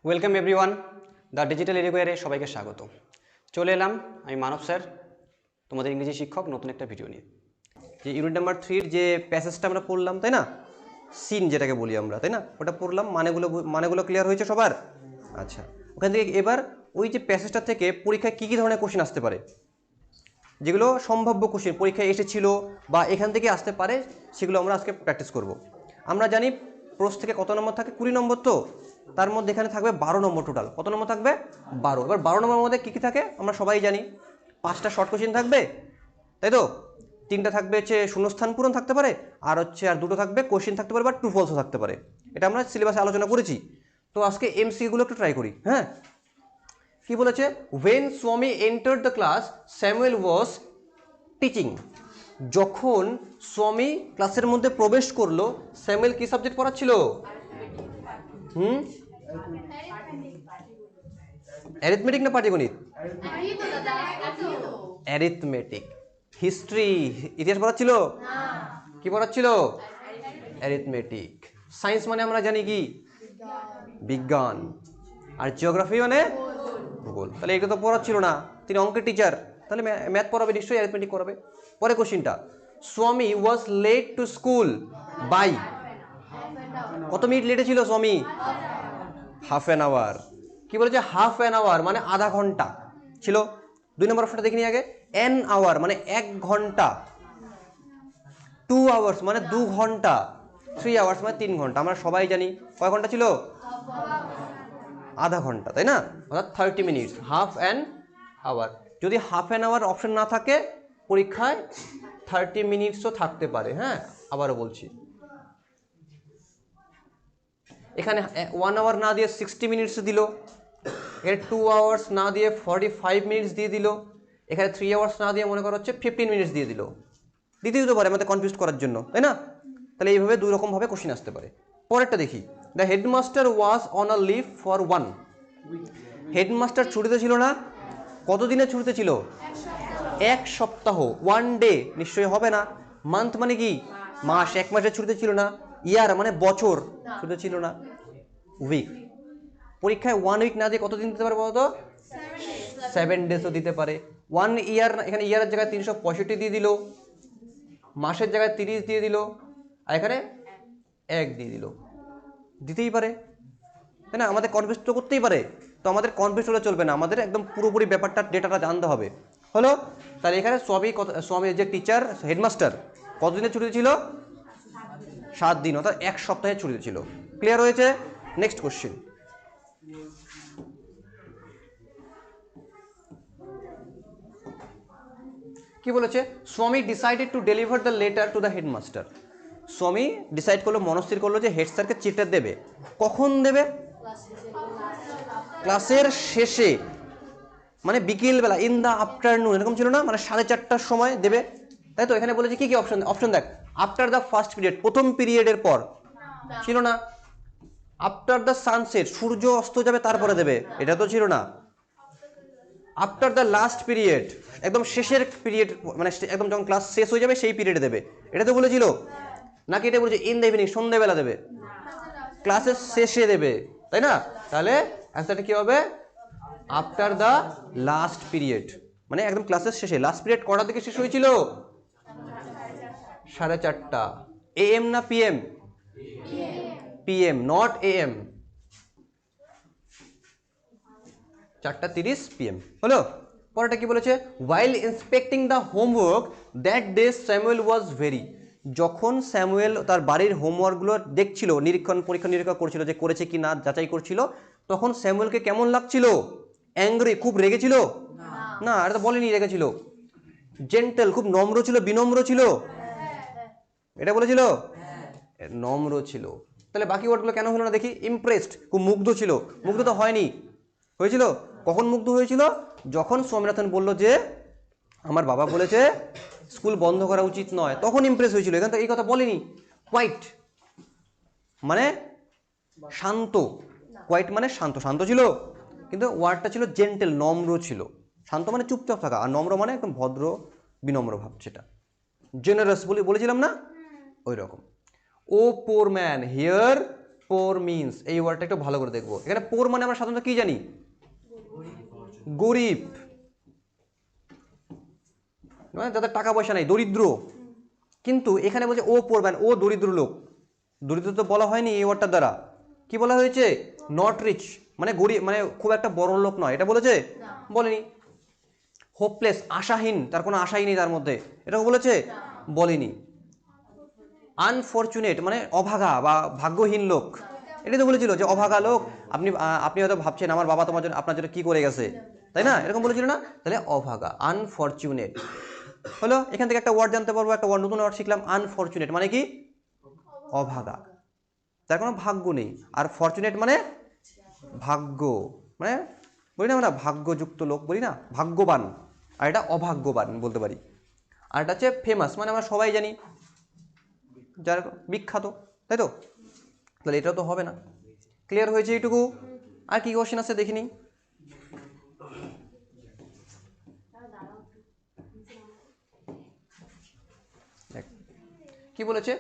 Welcome everyone, the digital এডুকেয়ারে সবাইকে স্বাগত। চলে এলাম আমি মানব স্যার, তোমাদের ইংরেজি শিক্ষক, নতুন একটা ভিডিও নিয়ে। যে ইউনিট নাম্বার 3-র যে প্যাসেজটা আমরা পড়লাম, তাই না, সিন যেটাকে বলি আমরা, তাই না, ওটা পড়লাম। মানেগুলো ক্লিয়ার হয়েছে সবার? আচ্ছা, ওখান থেকে এবার ওই যে প্যাসেজটা থেকে পরীক্ষায় কী কী ধরনের কোশ্চেন আসতে পারে, যেগুলো সম্ভাব্য কোশ্চেন পরীক্ষায় এসেছিল বা এখান থেকে আসতে পারে, সেগুলো আমরা আজকে প্র্যাকটিস করব। আমরা জানি প্রশ্ন থেকে কত নম্বর থাকে, 20 নম্বর, তো তার মধ্যে এখানে থাকবে 12 নম্বর টোটাল। কত নম্বর থাকবে? 12। এবার 12 নম্বরের মধ্যে কী কী থাকে আমরা সবাই জানি। 5টা শর্ট কোশ্চেন থাকবে, তাই তো। 3টা থাকবে হচ্ছে শূন্যস্থান পূরণ থাকতে পারে, আর 2টো থাকবে কোশ্চেন থাকতে পারে বা ট্রু ফলসও থাকতে পারে। এটা আমরা সিলেবাসে আলোচনা করেছি। তো আজকে এমসিকিউগুলো একটু ট্রাই করি। হ্যাঁ, কি বলেছে? when Swami entered the class Samuel was teaching। যখন স্বামী ক্লাসের মধ্যে প্রবেশ করলো, স্যামুয়েল কি সাবজেক্ট পড়াচ্ছিল? অ্যারিথমেটিক না পাটিগণিত? অ্যারিথমেটিক। হিস্ট্রি, ইতিহাস পড়াচ্ছিল? কি পড়াচ্ছিল? অ্যারিথমেটিক। সায়েন্স মানে আমরা জানি কি? বিজ্ঞান। আর জিওগ্রাফি মানে ভূগোল। তাহলে এটা তো পড়াচ্ছিল না, তিনি অঙ্কের টিচার, তাহলে ম্যাথ পড়াবে নিশ্চয়ই, অ্যারিথমেটিক করাবে। পরে কোশ্চিনটা, Swami was late to school by. কত মিনিট লেটে ছিল স্বামী? Half an hour. কি বলেছে? হাফ অ্যান আওয়ার মানে আধা ঘন্টা ছিল। 2 নম্বর অপশনটা দেখিনি আগে। অ্যান আওয়ার মানে 1 ঘন্টা। 2 আওয়ার্স মানে 2 ঘন্টা। 3 আওয়ার্স মানে 3 ঘন্টা। আমরা সবাই জানি কয় ঘন্টা ছিল? আধা ঘন্টা, তাই না, অর্থাৎ 30 মিনিটস, হাফ অ্যান আওয়ার। যদি হাফ অ্যান আওয়ার অপশন না থাকে পরীক্ষায় 30 মিনিটসও থাকতে পারে। হ্যাঁ, আবারও বলছি, এখানে 1 আওয়ার না দিয়ে 60 মিনিটস দিল, এখানে 2 আওয়ার্স না দিয়ে 45 মিনিটস দিয়ে দিল, এখানে 3 আওয়ার্স না দিয়ে মনে করা হচ্ছে 15 মিনিটস দিয়ে দিল। দিতেই তো পারে আমাদের কনফিউজ করার জন্য, তাই না? তাহলে এইভাবে 2 রকমভাবে কোশ্চেন আসতে পারে। পরেরটা দেখি, the headmaster was on a leave for 1। Headmaster ছুটিতে ছিল না। কতদিনের ছুটিতে ছিল? 1 সপ্তাহ। 1 ডে নিশ্চয়ই হবে না। মান্থ মানে কি? মাস। 1 মাসের ছুটিতে ছিল না। ইয়ার মানে বছর, ছুটিতে ছিল না। উইক। পরীক্ষায় 1 উইক না দিয়ে কতদিন দিতে পারে বলতো? 7 ডেজও দিতে পারে। 1 ইয়ার, এখানে ইয়ারের জায়গায় 365 দিয়ে দিল, মাসের জায়গায় 30 দিয়ে দিল, আর এখানে 1 দিয়ে দিল। দিতেই পারে, তাই না? আমাদের কনফিউজ তো করতেই পারে। তো আমাদের কনফিউজ হলে চলবে না, আমাদের একদম পুরোপুরি ব্যাপারটা, ডেটাটা জানতে হবে। হলো, তাহলে এখানে স্বামী যে টিচার, হেডমাস্টার, কতদিনের ছুটি ছিল? 7 দিন, অর্থাৎ 1 সপ্তাহের ছুটি ছিল। ক্লিয়ার হয়েছে? নেক্সট কোশ্চেন, কি বলেছে? স্বামী decided to deliver the letter to the headmaster. স্বামী ডিসাইড করলো, মনস্থির করলো যে হেড স্যারকে চিঠিটা দেবে। কখন দেবে? ক্লাসের শেষে, মানে বিকেলবেলা, ইন দ্য আফটারনুন, এরকম ছিল না, মানে 4:30টার সময় দেবে, তাই তো। এখানে বলেছে কি কি অপশন, অপশন দেখ। আফটার দ্য ফার্স্ট পিরিয়ড, প্রথম পিরিয়ডের পর, ছিল না। আফটার দ্য সানসেট, সূর্য অস্ত যাবে তারপরে দেবে, এটা তো ছিল না। আফটার দ্য লাস্ট পিরিয়ড, একদম শেষের পিরিয়ড, মানে একদম যখন ক্লাস শেষ হয়ে যাবে সেই পিরিয়ডে দেবে, এটা তো বলেছিল। নাকি এটা বলেছে ইন দ্য ইভিনিং, সন্ধ্যেবেলা দেবে, ক্লাসের শেষে দেবে, তাই না? তাহলে অ্যান্সারটা কি হবে? আফটার দ্য লাস্ট পিরিয়ড, মানে একদম ক্লাসের শেষে। লাস্ট পিরিয়ড কটার দিকে শেষ হয়েছিল? 4:30। AM না PM? PM, not AM। 4:30 PM। হলো, পরেরটা কি বলেছে? while inspecting the homework that day Samuel was very। যখন স্যামুয়েল তার বাড়ির হোমওয়ার্কগুলো দেখছিল, পরীক্ষা নিরীক্ষা করছিল, যে করেছে কি না যাচাই করছিল, তখন স্যামুয়েলকে কেমন লাগছিল? অ্যাংরি, খুব রেগেছিল? না, এটা তো বলেনি রেগেছিল। জেন্টেল, খুব নম্র ছিল, বিনম্র ছিল, এটা বলেছিল। নম্র ছিল। তাহলে বাকি ওয়ার্ডগুলো কেন হলো না দেখি? ইমপ্রেসড, খুব মুগ্ধ ছিল। মুগ্ধ তো হয়নি, হয়েছিল। কখন মুগ্ধ হয়েছিল? যখন স্বামীনাথন বলল যে আমার বাবা বলেছে স্কুল বন্ধ করা উচিত নয়, তখন ইমপ্রেস হয়েছিল। এখান থেকে এই কথা বলেনি। কোয়াইট মানে শান্ত, কোয়াইট মানে শান্ত, শান্ত ছিল, কিন্তু ওয়ার্ডটা ছিল জেন্টেল, নম্র ছিল। শান্ত মানে চুপচাপ থাকা, আর নম্র মানে একদম ভদ্র বিনম্র ভাব, সেটা। জেনারাস বলেছিলাম না, ওই রকম। O poor man, here poor means, এই ওয়ার্ডটা একটু ভালো করে দেখবো। এখানে পোর মানে আমরা সাধারণত কি জানি? গরিব, মানে যাদের টাকা পয়সা নাই, দরিদ্র। কিন্তু এখানে বলছে ও পোর ম্যান, ও দরিদ্র লোক। দরিদ্র তো বলা হয়নি এই ওয়ার্ডটার দ্বারা, কি বলা হয়েছে? নট রিচ, মানে গরিব, মানে খুব একটা বড় লোক নয়, এটা বলেছে? বলেনি। হোপলেস, আশাহীন, তার কোনো আশাই নেই তার মধ্যে, এটা বলেছে? বলেনি। আনফরচুনেট মানে অভাগা বা ভাগ্যহীন লোক, এটাই তো বলেছিল যে অভাগা লোক। আপনি হয়তো ভাবছেন আমার বাবা তোমার জন্য, আপনার জন্য কি করে গেছে, তাই না? এরকম বলেছিল না? তাহলে অভাগা, আনফরচুনেট হলো। এখান থেকে একটা ওয়ার্ড জানতে পারবো, একটা ওয়ার্ড, নতুন ওয়ার্ড শিখলাম, আনফরচুনেট মানে কি? অভাগা, তার কোনো ভাগ্য নেই। আর ফরচুনেট মানে ভাগ্য, মানে বলি না আমরা ভাগ্যযুক্ত লোক বলি না, ভাগ্যবান। আর এটা অভাগ্যবান বলতে পারি। আর এটা হচ্ছে ফেমাস, মানে আমরা সবাই জানি, যার বিখ্যাত, তাই তো? তাহলে এটাও তো হবে না। ক্লিয়ার হয়েছে এইটুকু? আর কি কোশ্চেন আছে দেখিনি। কি বলেছে?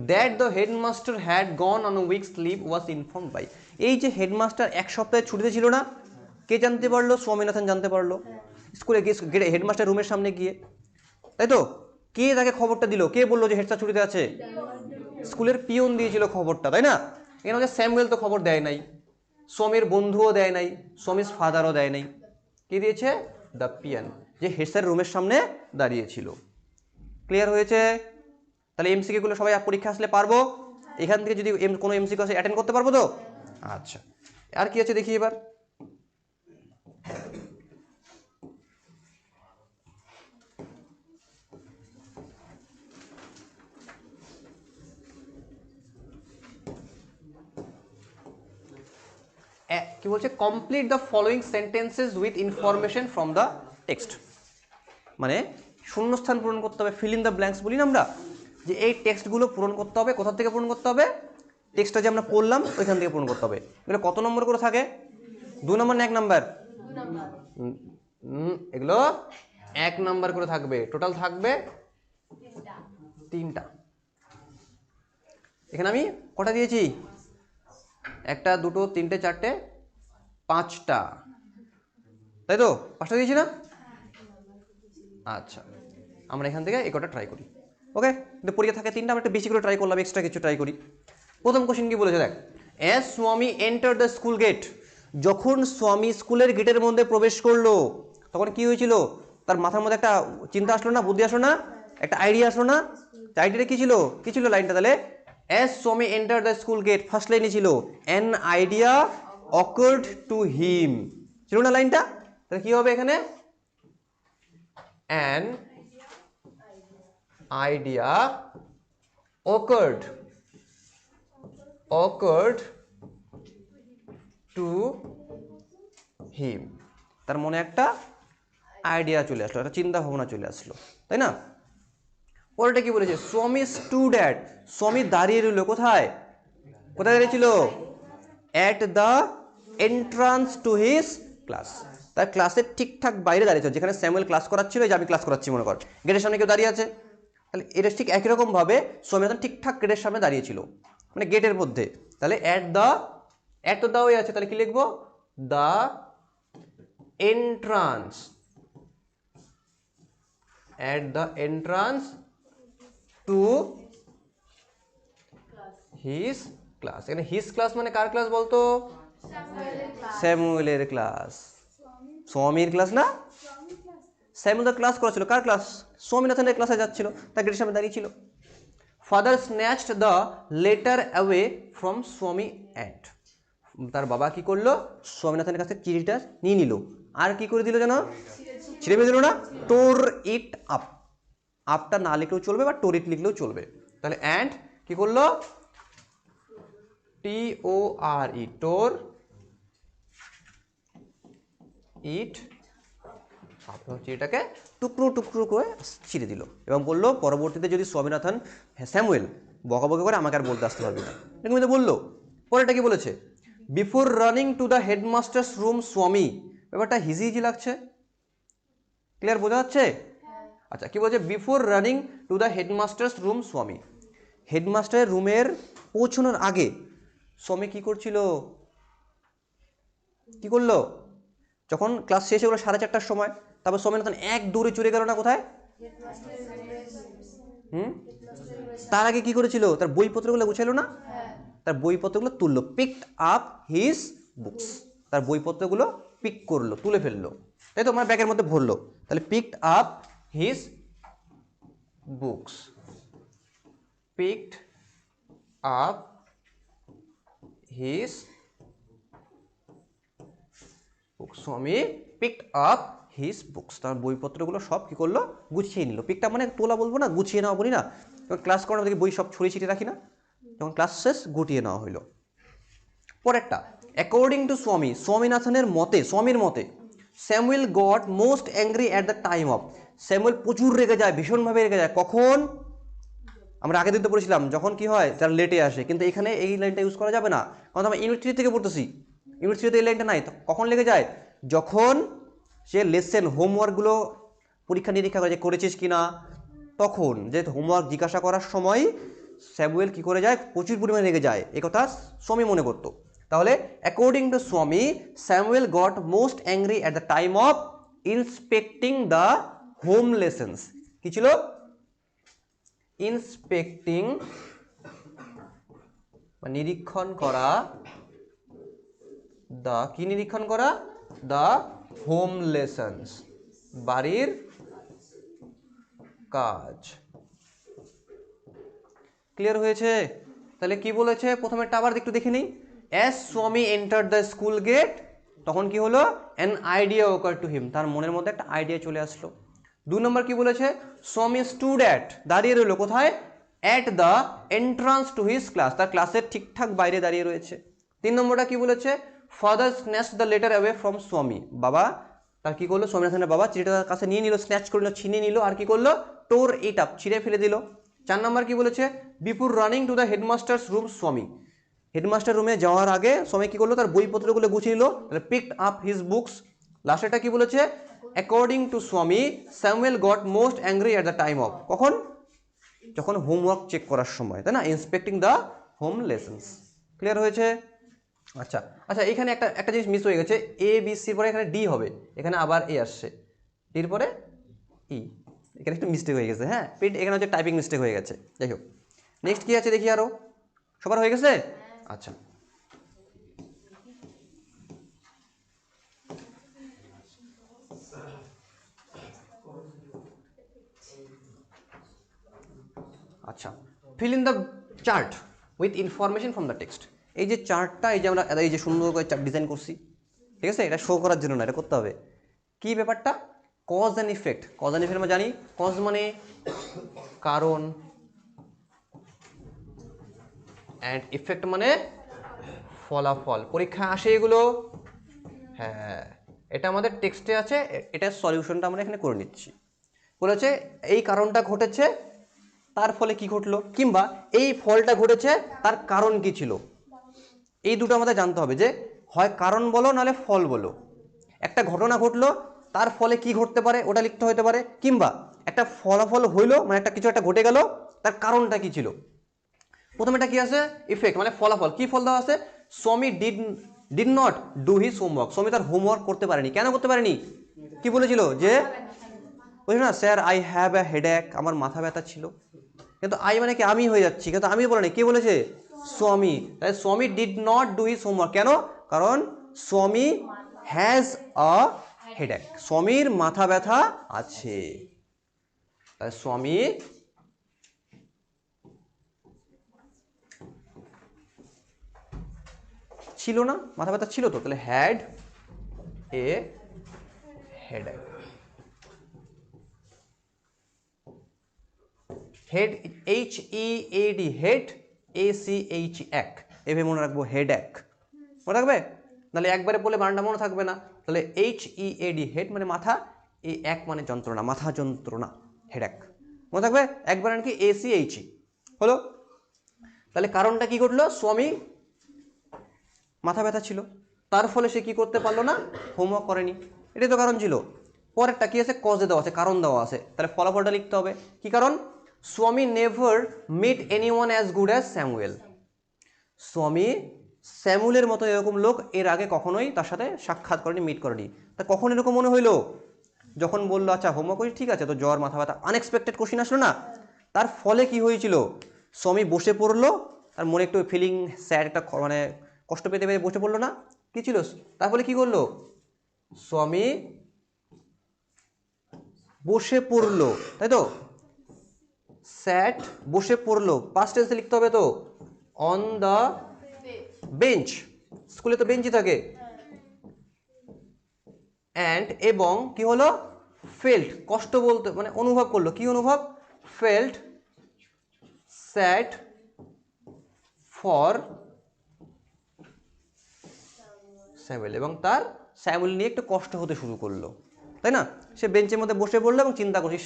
That the headmaster had gone on a weeks leave was informed by. এই যে হেডমাস্টার এক সপ্তাহে ছুটিতে ছিল না, কে জানতে পারলো? স্বামীনাথন জানতে পারলো স্কুলে গিয়ে, হেডমাস্টার রুমের সামনে গিয়ে, তাই তো? কে তাকে খবরটা দিল? কে বললো যে হেডস্যার ছুটিতে আছে? স্কুলের পিয়ন দিয়েছিল খবরটা, তাই না? এখানে হচ্ছে স্যামুয়েল তো খবর দেয় নাই, স্বামীর বন্ধুও দেয় নাই, স্বামীর ফাদারও দেয় নাই। কে দিয়েছে? দ্য পিয়ন, যে হেডস্যার রুমের সামনে দাঁড়িয়েছিল। ক্লিয়ার হয়েছে? তাহলে এমসিকিউ গুলো সবাই পরীক্ষা আসলে পারবো, এখান থেকে যদি কোনো এমসিকিউ আসে অ্যাটেন্ড করতে পারবো তো? আচ্ছা, আর কি আছে দেখি এবার। কি বলছে? Complete the following sentences with information from the text, মানে শূন্যস্থান পূরণ করতে হবে, ফিল ইন দ্য ব্ল্যাঙ্কস বলি না আমরা, যে এই টেক্সটগুলো পূরণ করতে হবে। কোথা থেকে পূরণ করতে হবে? টেক্সটটা যে আমরা পড়লাম ওইখান থেকে পূরণ করতে হবে। এগুলো কত নম্বর করে থাকে? 2 নম্বর না 1 নম্বর? এগুলো 1 নম্বর করে থাকবে। টোটাল থাকবে 3টা। এখানে আমি কটা দিয়েছি? 1টা 2টো 3টে 4টে 5টা, তাই তো? 5টা দিয়েছি না? আচ্ছা, আমরা এখান থেকে এই কটা ট্রাই করি। ওকে, কিন্তু পরীক্ষা থাকে 3টা, আমরা একটু বেশি করে ট্রাই করলাম, এক্সট্রা কিছু ট্রাই করি। প্রথম কোশ্চেন কি বলেছে দেখ, as Swami enter the school gate, যখন স্বামী স্কুলের গেটের মধ্যে প্রবেশ করলো তখন কি হয়েছিল? তার মাথার মধ্যে একটা চিন্তা আসলো না, বুদ্ধি আসলো না, একটা আইডিয়া আসলো না? আইডিয়াটা কি ছিল? কি ছিল লাইনটা তাহলে? As Swami enter the school gate, first লাইনে ছিল an idea occurred to him, ছিল না লাইনটা? তাহলে কি হবে এখানে? An idea occurred to him, তার মনে একটা আইডিয়া চলে আসলো, একটা চিন্তা ভাবনা চলে আসলো, তাই না? পরেরটা কি বলেছে? স্বামী স্টুড অ্যাট, স্বামী দাঁড়িয়ে রইল কোথায়? কোথায় দাঁড়িয়েছিল? At the entrance to his class, তার ক্লাসের ঠিকঠাক বাইরে দাঁড়িয়েছিল, যেখানে স্যামুয়েল ক্লাস করাচ্ছিল, যে আমি ক্লাস করাচ্ছি মনে কর, গেটের সামনে কেউ দাঁড়িয়ে আছে, তাহলে এটা ঠিক একই রকম ভাবে স্বামীনাথন ঠিকঠাক গেটের সামনে দাঁড়িয়েছিল, মানে গেটের মধ্যে। তাহলে অ্যাট তো দা ওয়ে আছে, তাহলে কি লিখবো? The entrance, at the entrance to his class. এখানে হিজ ক্লাস মানে কার ক্লাস বলতো? স্যামুয়েলের ক্লাস। স্বামীর ক্লাস না, স্যামুয়েল ক্লাস করেছিল, কার ক্লাস? স্বামীনাথনের ক্লাসে যাচ্ছিল, তার গেটের সামনে দাঁড়িয়ে ছিল। Father snatched the letter away from স্বামী অ্যাট, তার বাবা কি করলো? স্বামীনাথনের কাছে চিঠিটা নিয়ে নিল, আর কি করে দিল যেন? ছিঁড়ে ফেলে দিল না? টোর ইট আপ, আপটা না লিখলেও চলবে বা টোর ইট লিখলেও চলবে। তাহলে অ্যান্ড কি করলো? TORE, টোর ইট, এটাকে টুকরো টুকরো করে ছিঁড়ে দিল এবং বললো পরবর্তীতে যদি স্বামীনাথন স্যামুয়েল বকাবকি করে আমাকে আর বলতে আসতে পারবি না, এরকম তো বললো। পরেটা কি বলেছে? Before running to the headmasters room স্বামী, ব্যাপারটা হিজি হিজি লাগছে, ক্লিয়ার বোঝা যাচ্ছে? আচ্ছা, কি বলছে? Before running to the headmasters room স্বামী, হেডমাস্টারের রুমের পৌঁছানোর আগে স্বামী কি করছিল, কি করলো, যখন ক্লাস শেষ হলো 4:30টার সময়, তারপর স্বামীনাথন এক দৌড়ে চলে গেল না কোথায়, তার আগে কি করেছিল, তার বইপত্রগুলো গুছাইলো না, তার বইপত্রগুলো তুললো, পিকড আপ হিজ বুকস, তার বইপত্রগুলো পিক করলো, তুলে ফেললো, তাই তো, আমার ব্যাগের মধ্যে ভরলো, তাহলে picked up his books, picked up his books, Swami picked up his books, তার বইপত্রগুলো সব কি করলো, গুছিয়ে নিল। পিকটা মানে তোলা বলবো না, গুছিয়ে নেওয়া বলি না, ক্লাস করার দিকে বই সব ছড়িয়ে ছিটিয়ে রাখি না, যখন ক্লাস শেষ গুটিয়ে নেওয়া হইলো। পরেরটা, অ্যাকর্ডিং টু স্বামী, স্বামীনাথনের মতে, স্বামীর মতে, Samuel goat most angry at the time of, Samuel প্রচুর রেগে যায়, ভীষণভাবে রেগে যায়, কখন, আমরা আগের দিন তো পড়েছিলাম, যখন কি হয়, যারা লেটে আসে, কিন্তু এখানে এই লাইনটা ইউজ করা যাবে না, কারণ আমরা ইউনিট 3 থেকে পড়তেছি, ইউনিট 3 তে এই লাইনটা নাই, কখন লেগে যায়, যখন সে লেসেন হোমওয়ার্কগুলো পরীক্ষা নিরীক্ষা করে যে করেছিস কিনা, তখন যে হোমওয়ার্ক জিজ্ঞাসা করার সময় স্যামুয়েল কি করে যায়, প্রচুর পরিমাণে রেগে যায়, এই কথা স্বামী মনে করতো। তাহলে অ্যাকর্ডিং টু স্বামী, Samuel goat most angry at the time of inspecting the home lessons, কি ছিল, ইন্সপেক্টিং নিরীক্ষণ করা, দা কি নিরীক্ষণ করা, দা হোম লেসন্স, বাড়ির কাজ। ক্লিয়ার হয়েছে? তাহলে কি বলেছে, প্রথমে আবার একটু দেখে নিই, as Swami enter the school gate, তখন কি হলো, অ্যান আইডিয়া ওকার টু হিম, তার মনের মধ্যে একটা আইডিয়া চলে আসলো। 2 নম্বর কি বলেছে, স্বামী স্টুড অ্যাট, দাঁড়িয়ে রইলো কোথায়, at the entrance to his class, তার ক্লাসের ঠিকঠাক বাইরে দাঁড়িয়ে রয়েছে। 3 নম্বরটা কি বলেছে, father snatched the letter away from স্বামী, বাবা তার কি করলো, স্বামীনাথনের বাবা চিঠিটা তার কাছে নিয়ে নিল, স্ন্যাচ করে নিল, ছিনিয়ে নিল, আর কি করলো, টোর ইট আপ, ছিঁড়ে ফেলে দিল। 4 নম্বর কি বলেছে, before running to the headmasters room স্বামী, হেডমাস্টার রুমে যাওয়ার আগে স্বামী কি করলো, তার বইপত্রগুলো গুছিয়ে নিল, তাহলে পিকড আপ হিজ বুকস। লাস্টেরটা কি বলেছে, অ্যাকর্ডিং টু স্বামী, Samuel goat most angry at the time of, কখন, যখন হোমওয়ার্ক চেক করার সময়, তাই না, inspecting the home lessons. Clear হয়েছে? আচ্ছা আচ্ছা, এখানে একটা জিনিস মিস হয়ে গেছে, এ বি সির পরে এখানে ডি হবে, এখানে আবার এ আসছে, ডির পরে ই, এখানে একটু মিস্টেক হয়ে গেছে, হ্যাঁ, এখানে হচ্ছে টাইপিং মিস্টেক হয়ে গেছে, যাই হোক। নেক্সট কি আছে দেখি, আরো সবার হয়ে গেছে? আচ্ছা, আচ্ছা, fill in the chart with information from the text, এই যে চার্টটা, এই যে আমরা এই যে সুন্দর করে চার্ট ডিজাইন করছি, ঠিক আছে, এটা শো করার জন্য না, এটা করতে হবে, কি ব্যাপারটা, cause and effect. Cause and effect আমরা জানি, কজ মানে কারণ, অ্যান্ড ইফেক্ট মানে ফলাফল, পরীক্ষা আসে এগুলো, হ্যাঁ, এটা আমাদের টেক্সটে আছে, এটার সলিউশনটা আমরা এখানে করে নিচ্ছি। বলেছে এই কারণটা ঘটেছে, তার ফলে কি ঘটলো, কিংবা এই ফলটা ঘটেছে, তার কারণ কি ছিল, এই দুটো আমাদের জানতে হবে, যে হয় কারণ বলো নাহলে ফল বলো, একটা ঘটনা ঘটলো, তার ফলে কি ঘটতে পারে ওটা লিখতে হতে পারে, কিংবা একটা ফলাফল হইলো, মানে একটা কিছু একটা ঘটে গেল, তার কারণটা কি ছিল। প্রথমে এটা কি আছে, ইফেক্ট মানে ফলাফল, কি ফল দেওয়া আছে, স্বামী did not do his homework, স্বামী তার হোমওয়ার্ক করতে পারেনি, কেন করতে পারেনি, কি বলেছিল, যে বুঝলি না sir, I have a headache, আমার মাথা ব্যথা ছিল, কিন্তু আই মানে কি, আমি হয়ে যাচ্ছি, কিন্তু আমি বলে না, কে বলেছে, স্বামী, তাই স্বামী did not do his homework, কেন, কারণ স্বামী হ্যাজ আ হেডএক, স্বামীর মাথা ব্যথা আছে, তাই স্বামী ছিল না, মাথা ব্যথা ছিল তো, তাহলে had a headache, head H E A D, head A C H ache, এভাবে মনে রাখবো, হেডএক, মনে রাখবে, তাহলে একবারে বলে বানানটা মনে থাকবে না, তাহলে H E A D, head মানে মাথা, এ এক মানে যন্ত্রণা, মাথা যন্ত্রণা, হেডএক মনে থাকবে, একবার নাকি এ সি এইচ ই হলো। তাহলে কারণটা কি ঘটলো, স্বামী মাথা ব্যথা ছিল, তার ফলে সে কি করতে পারলো না, হোমওয়ার্ক করেনি, এটাই তো কারণ ছিল। পরেরটা কি আছে, কজে দেওয়া আছে, কারণ দেওয়া আছে, তাহলে ফলাফলটা লিখতে হবে, কি কারণ, Swami never meet anyone as good as Samuel, Swami স্যামুয়েলের মতো এরকম লোক এর আগে কখনোই তার সাথে সাক্ষাৎ করেনি, মিট করেনি। তা কখন এরকম মনে হইলো? যখন বললো আচ্ছা হোমওয়ার্ক করি, ঠিক আছে, তো জ্বর মাথা ব্যথা আনএক্সপেক্টেড কোশ্চিন আসলো না, তার ফলে কি হয়েছিল, সমি বসে পড়লো, তার মনে একটু ফিলিং স্যাড, একটা মানে কষ্ট পেতে পেতে বসে পড়লো না, কি ছিল, তারপরে কি করলো, সমি বসে পড়লো, তাই তো, স্যাট বসে পড়লো, পাস্ট টেন্সে লিখতে হবে তো, অন দ্য বেঞ্চ, স্কুলে তো বেঞ্চই থাকে, অ্যান্ড এবং কি হলো, ফেল্ট, কষ্ট বলতে মানে অনুভব করলো, কি অনুভব, ফেল্ট স্যাড ফর স্যামুয়েল, এবং তার স্যামুয়েল নিয়ে একটু কষ্ট হতে শুরু করলো, তাই না? সে বেঞ্চের মধ্যে বসে পড়লো এবং চিন্তা করছিস,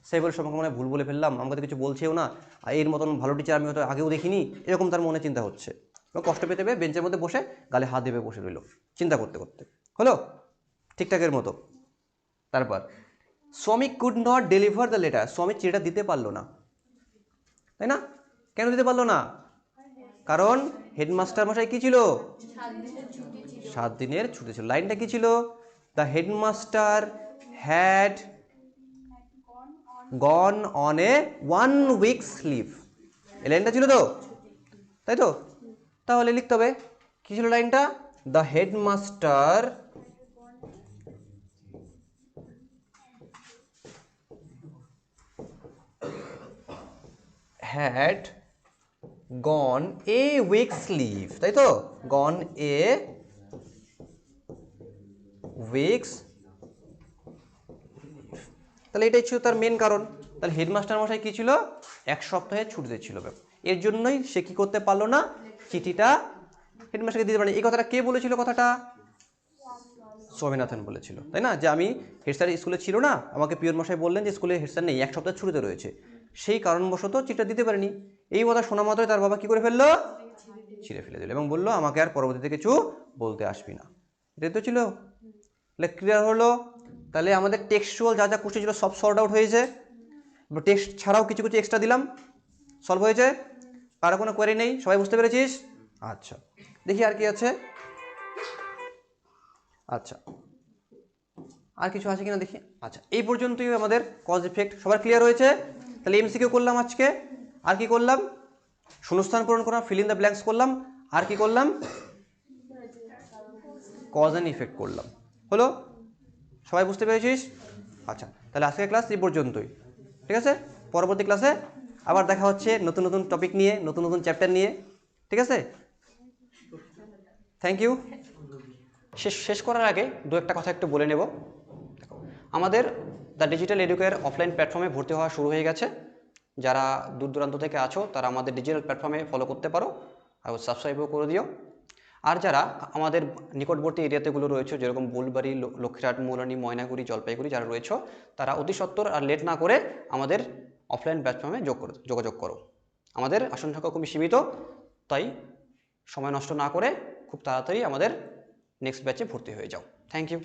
স্যামুয়েল সম্পর্কে মানে ভুল বলে ফেললাম, আমাকে তো কিছু বলছেও না, আর এর মতন ভালো টিচার আমি হয়তো আগেও দেখিনি, এরকম তার মনে চিন্তা হচ্ছে, এবং কষ্ট পেতে পেয়ে বেঞ্চের মধ্যে বসে গালে হাত দেবে বসে রইল চিন্তা করতে করতে, হলো ঠিকঠাকের মতো। তারপর শ্রমিক could not deliver the letter, শ্রমিক চিঠিটা দিতে পারলো না, তাই না? কেন দিতে পারলো না? কারণ হেডমাস্টার মশাই কি ছিল, 7 দিনের ছুটি ছিল। লাইনটা কি ছিল, the headmaster had gone on a 1 weeks leave, এই লাইনটা ছিল তো, তাই তো? তাহলে লিখতে হবে কি ছিল লাইনটা, the headmaster had gone a weeks leave, তাই তো, গন এ উইকস, তাহলে এটাই ছিল তার মেন কারণ। তাহলে হেডমাস্টার মশাই কি ছিল, 1 সপ্তাহে ছুটিতে ছিল, এর জন্যই সে কি করতে পারলো না, চিঠিটা হেডমাস্টারকে দিতে পারেনি। এই কথাটা কে বলেছিল, কথাটা স্বামীনাথন বলেছিল, তাই না, যে আমি হেড স্যার স্কুলে ছিল না, আমাকে পিয়ন মশাই বললেন যে স্কুলে হেড স্যার নেই, 1 সপ্তাহ ছুটিতে রয়েছে, সেই কারণবশত চিঠিটা দিতে পারেনি। এই কথা শোনা মাত্রই তার বাবা কি করে ফেললো, ছিঁড়ে ফেলে দিল এবং বললো আমাকে আর পরবর্তীতে কিছু বলতে আসবি না, এটাই তো ছিল। তাহলে ক্লিয়ার হলো, তাহলে আমাদের টেক্সচুয়াল যা যা কোশ্চেন ছিল সব সর্ট আউট হয়েছে, টেক্সট ছাড়াও কিছু কিছু এক্সট্রা দিলাম, সলভ হয়েছে, কারো কোনো কোয়ারি নেই, সবাই বুঝতে পেরেছিস? আচ্ছা দেখি আর কি আছে, আচ্ছা আর কিছু আছে কিনা দেখি। আচ্ছা এই পর্যন্তই আমাদের কজ ইফেক্ট, সবার ক্লিয়ার হয়েছে? তাহলে এমসিকিউ করলাম আজকে, আর কি করলাম, শূন্যস্থান পূরণ করলাম, ফিল ইন দ্য ব্ল্যাঙ্কস করলাম, আর কি করলাম, কজ অ্যান্ড ইফেক্ট করলাম, হলো? সবাই বুঝতে পেরেছিস? আচ্ছা তাহলে আজকের ক্লাস এই পর্যন্তই, ঠিক আছে? পরবর্তী ক্লাসে আবার দেখা হচ্ছে নতুন নতুন টপিক নিয়ে, নতুন নতুন চ্যাপ্টার নিয়ে, ঠিক আছে? Thank you. শেষ করার আগে দু একটা কথা একটু বলে নেব। আমাদের দ্য ডিজিটাল এডুকেয়ার অফলাইন প্ল্যাটফর্মে ভর্তি হওয়া শুরু হয়ে গেছে, যারা দূর দূরান্ত থেকে আছো তারা আমাদের ডিজিটাল প্ল্যাটফর্মে ফলো করতে পারো আর সাবস্ক্রাইবও করে দিও। আর যারা আমাদের নিকটবর্তী এরিয়াতেগুলো রয়েছে, যেরকম বুলবাড়ি, লক্ষ্মীরহাট, মৌলানি, ময়নাগুড়ি, জলপাইগুড়ি যারা রয়েছে, তারা অতি সত্বর আর লেট না করে আমাদের অফলাইন প্ল্যাটফর্মে যোগাযোগ করো। আমাদের আসন সংখ্যা খুবই সীমিত, তাই সময় নষ্ট না করে খুব তাড়াতাড়ি আমাদের নেক্সট ব্যাচে ভর্তি হয়ে যাও। Thank you.